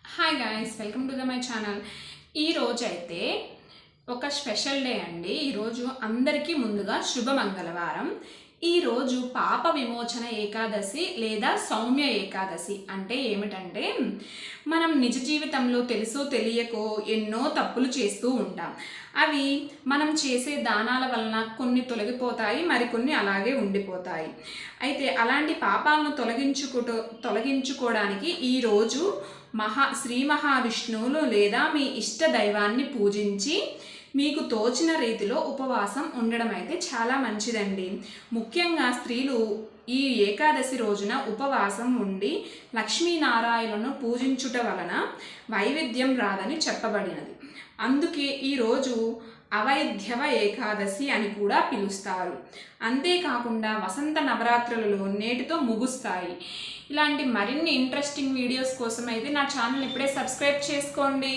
Hi guys, welcome to my channel. ఈరోజు అయితే ఒక స్పెషల్ డే అండి. ఈరోజు అందరికీ ముందుగా శుభ మంగళవారం. ఈరోజు పాప విమోచన ఏకాదశి లేదా సౌమ్య ఏకాదశి. అంటే ఏమిటంటే, మనం నిజ జీవితంలో తెలుసో తెలియకో ఎన్నో తప్పులు చేస్తూ ఉంటాం. అవి మనం చేసే దానాల వలన కొన్ని తొలగిపోతాయి, మరికొన్ని అలాగే ఉండిపోతాయి. అయితే అలాంటి పాపాలను తొలగించుకోవడానికి ఈరోజు శ్రీ మహావిష్ణువులు లేదా మీ ఇష్ట దైవాన్ని పూజించి మీకు తోచిన రీతిలో ఉపవాసం ఉండడం అయితే చాలా మంచిదండి. ముఖ్యంగా స్త్రీలు ఈ ఏకాదశి రోజున ఉపవాసం ఉండి లక్ష్మీనారాయణను పూజించుట వలన వైవిధ్యం రాదని చెప్పబడినది. అందుకే ఈరోజు అవైధ్యవ ఏకాదశి అని కూడా పిలుస్తారు. అంతేకాకుండా వసంత నవరాత్రులలో నేటితో ముగుస్తాయి. ఇలాంటి మరిన్ని ఇంట్రెస్టింగ్ వీడియోస్ కోసం అయితే నా ఛానల్ ఇప్పుడే సబ్స్క్రైబ్ చేసుకోండి.